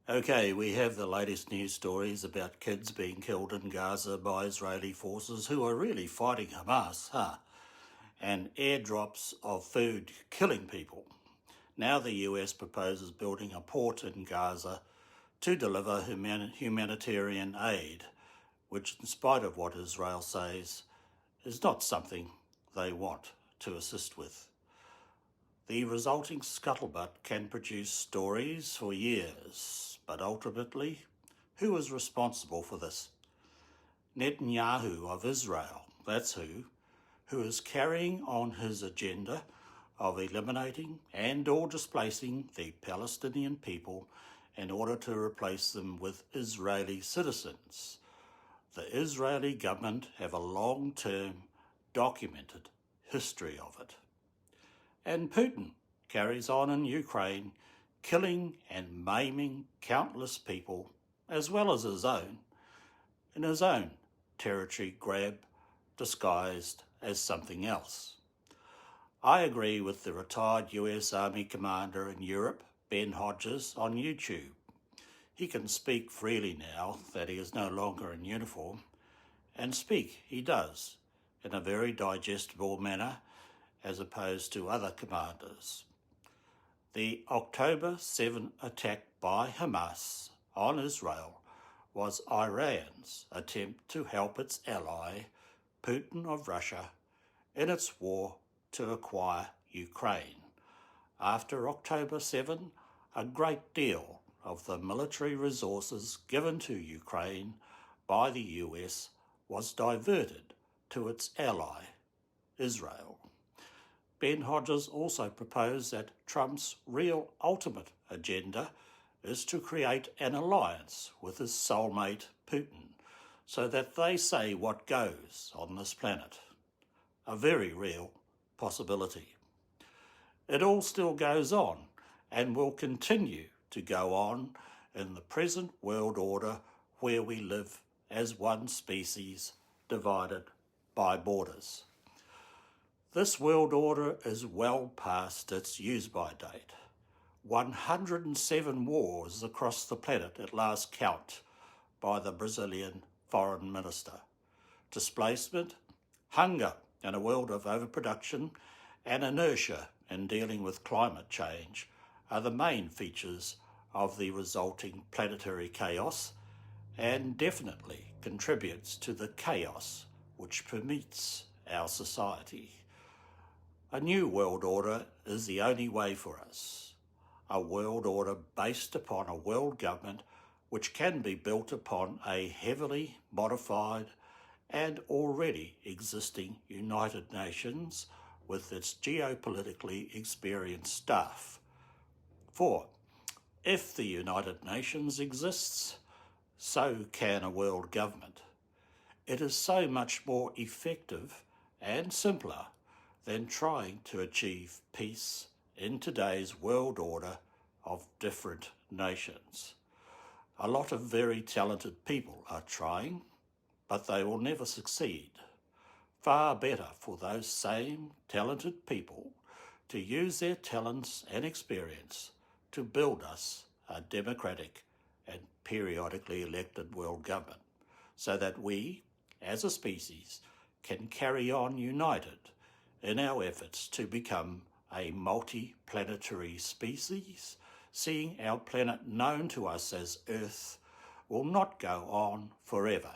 Okay, we have the latest news stories about kids being killed in Gaza by Israeli forces who are really fighting Hamas, and airdrops of food killing people. Now the US proposes building a port in Gaza to deliver humanitarian aid, which, in spite of what Israel says, is not something they want to assist with. The resulting scuttlebutt can produce stories for years, but ultimately, who is responsible for this? Netanyahu of Israel, that's who is carrying on his agenda of eliminating and or displacing the Palestinian people in order to replace them with Israeli citizens. The Israeli government have a long-term, documented history of it. And Putin carries on in Ukraine, killing and maiming countless people, as well as his own, in his own territory grab disguised as something else. I agree with the retired US Army commander in Europe, Ben Hodges, on YouTube. He can speak freely now that he is no longer in uniform, and speak he does in a very digestible manner as opposed to other commanders. The October 7 attack by Hamas on Israel was Iran's attempt to help its ally, Putin of Russia, in its war to acquire Ukraine. After October 7, a great deal of the military resources given to Ukraine by the US was diverted to its ally, Israel. Ben Hodges also proposed that Trump's real ultimate agenda is to create an alliance with his soulmate Putin, so that they say what goes on this planet. A very real possibility. It all still goes on and will continue to go on in the present world order where we live as one species divided by borders. This world order is well past its use-by date. 107 wars across the planet at last count by the Brazilian foreign minister. Displacement, hunger in a world of overproduction, and inertia in dealing with climate change are the main features of the resulting planetary chaos, and definitely contributes to the chaos which permeates our society. A new world order is the only way for us. A world order based upon a world government which can be built upon a heavily modified and already existing United Nations with its geopolitically experienced staff. For if the United Nations exists, so can a world government. It is so much more effective and simpler than trying to achieve peace in today's world order of different nations. A lot of very talented people are trying, but they will never succeed. Far better for those same talented people to use their talents and experience to build us a democratic and periodically elected world government, so that we, as a species, can carry on united in our efforts to become a multi-planetary species, seeing our planet known to us as Earth will not go on forever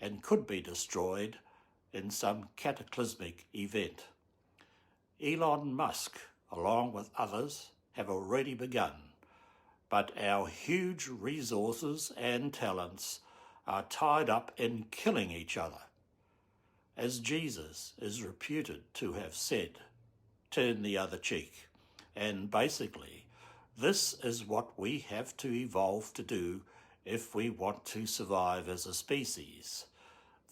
and could be destroyed in some cataclysmic event. Elon Musk, along with others, have already begun, but our huge resources and talents are tied up in killing each other. As Jesus is reputed to have said, turn the other cheek. And basically, this is what we have to evolve to do if we want to survive as a species.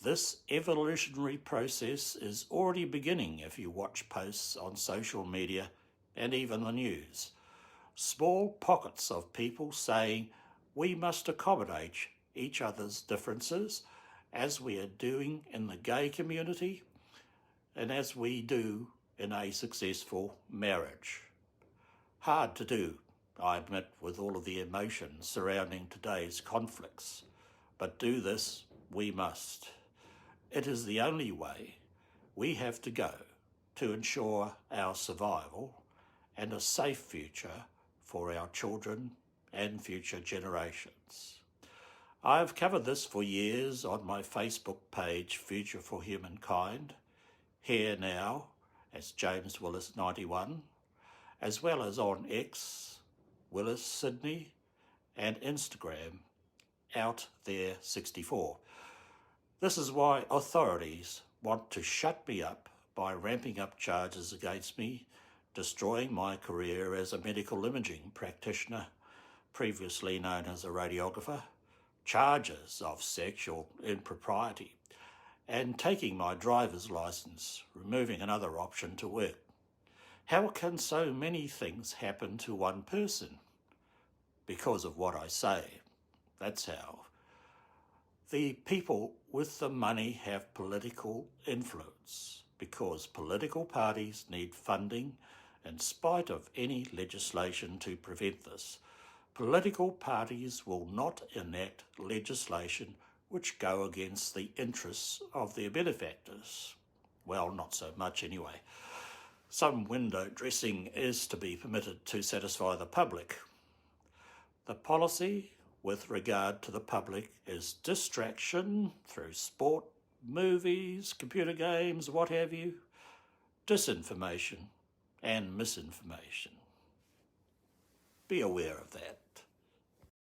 This evolutionary process is already beginning if you watch posts on social media and even the news. Small pockets of people saying we must accommodate each other's differences, as we are doing in the gay community and as we do in a successful marriage. Hard to do, I admit, with all of the emotion surrounding today's conflicts. But do this we must. It is the only way we have to go to ensure our survival and a safe future for our children and future generations. I have covered this for years on my Facebook page, Future for Humankind, here now as James Willis 91, as well as on X, Willis Sydney, and Instagram, Out There 64. This is why authorities want to shut me up by ramping up charges against me, destroying my career as a medical imaging practitioner, previously known as a radiographer, charges of sexual impropriety, and taking my driver's license, removing another option to work. How can so many things happen to one person? Because of what I say. That's how. The people with the money have political influence because political parties need funding in spite of any legislation to prevent this. Political parties will not enact legislation which go against the interests of their benefactors. Well, not so much anyway. Some window dressing is to be permitted to satisfy the public. The policy with regard to the public is distraction through sport, movies, computer games, what have you, disinformation and misinformation. Be aware of that.